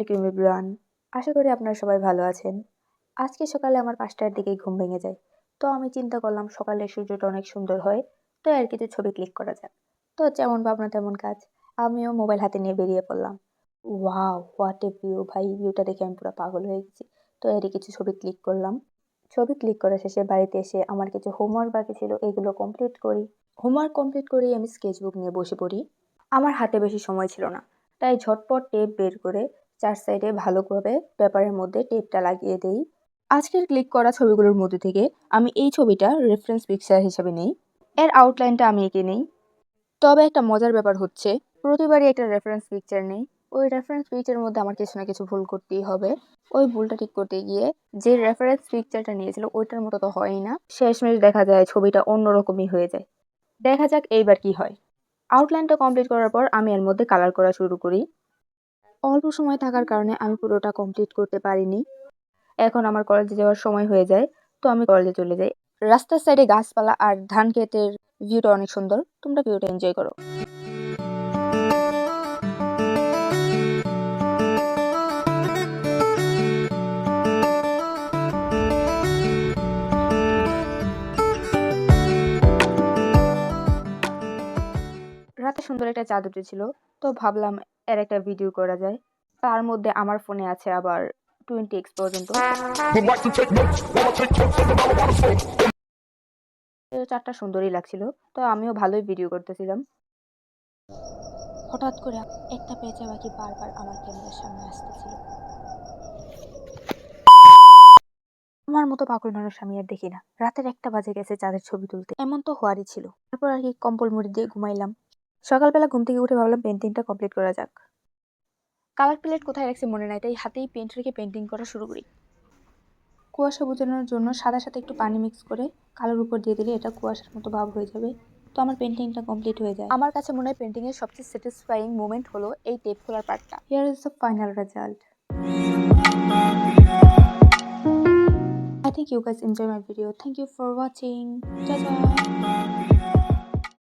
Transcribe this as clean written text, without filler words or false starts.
আলাইকুম এভরিওয়ান। আশা করি আপনারা সবাই ভালো আছেন। আজকে সকালে আমার 5টার দিকেই ঘুম ভেঙে যায়। তো আমি চিন্তা করলাম সকালের সূর্যটা অনেক সুন্দর হয়। তো এর কিছু ছবি ক্লিক করা যাক। তো যেমন ভাবনা তেমন কাজ। আমিও মোবাইল হাতে নিয়ে বেরিয়ে পড়লাম। ওয়াও! হোয়াট এ ভিউ ভাই! ভিউটা দেখে আমি পুরা পাগল হয়ে গেছি। তো এরই কিছু ছবি ক্লিক করলাম। ছবি ক্লিক করা শেষে বাড়িতে এসে আমার কিছু হোমওয়ার্ক বাকি ছিল এগুলো কমপ্লিট করি। হোমওয়ার্ক কমপ্লিট করেই আমি স্কেচবুক নিয়ে বসে পড়ি। আমার হাতে বেশি সময় ছিল না। তাই ঝটপট টেপ বের করে 4 সাইডে ভালো করে পেপারের মধ্যে টেপটা লাগিয়ে দেই। আজকের ক্লিক করা ছবিগুলোর মধ্যে থেকে আমি এই ছবিটা রেফারেন্স পিকচার হিসেবে নেই। এর আউটলাইনটা আমি এঁকে নেই। তবে একটা মজার ব্যাপার হচ্ছে প্রতিবারই একটা রেফারেন্স পিকচার নেই। ওই রেফারেন্স পিকচারের মধ্যে আমার কিছু না কিছু ভুল করতেই হবে। ওই ভুলটা ঠিক করতে গিয়ে যে রেফারেন্স পিকচারটা নিয়েছিল ওইটার মতো তো হয়ই না। শেষমেশ দেখা যায় ছবিটা অন্যরকমই হয়ে যায়। দেখা যাক এইবার কি হয়। আউটলাইনটা কমপ্লিট করার পর আমি এর মধ্যে কালার করা শুরু করি। অল্প সময় থাকার কারণে আমি পুরোটা কমপ্লিট করতে পারিনি। এখন আমার কলেজে যাওয়ার সময় হয়ে যায়। তো আমি কলেজে চলে যাই। রাস্তার সাইডে গাছপালা আর ধান ক্ষেতের ভিউটা অনেক সুন্দর। তোমরা ভিউটা এনজয় করো। রাতে সুন্দর একটা চাঁদ উঠেছিল। তো ভাবলাম এর একটা ভিডিও করা যায়। তার মধ্যে আমার ফোনে আছে আবার 20x পর্যন্ত। চাঁদটা সুন্দরই লাগছিল। তো আমিও ভালোই ভিডিও করতেছিলাম। হঠাৎ করে একটা পেঁচা পাখি বারবার আমার ক্যামেরার সামনে আসতেছিল। আমার মতো পাগল মানুষ আমি আর দেখি না। রাতের 1টা বাজে গেছে চাঁদের ছবি তুলতে। এমন তো হওয়ারই ছিল। তারপর আর কি কম্বল মুড়ি দিয়ে ঘুমাইলাম। সকালবেলা ঘুম থেকে উঠে ভাবলাম পেন্টিংটা কমপ্লিট করা যাক। কালার প্যালেট কোথায় রাখছি মনে নাই, তাই হাতেই পেন্ট রেখে পেন্টিং করা শুরু করি। কুয়াশা বোঝানোর জন্য সাদার সাথে একটু পানি মিক্স করে কালোর উপর দিয়ে দিলে এটা কুয়াশার মতো ভাব হয়ে যাবে। তো আমার পেন্টিংটা কমপ্লিট হয়ে যায়। আমার কাছে মনে হয় পেন্টিং এর সবচেয়ে স্যাটিসফাইং মোমেন্ট হলো এই টেপ খোলার পার্টটা। Here is the final result. I think you guys enjoy my video. Thank you for watching. Ciao ciao.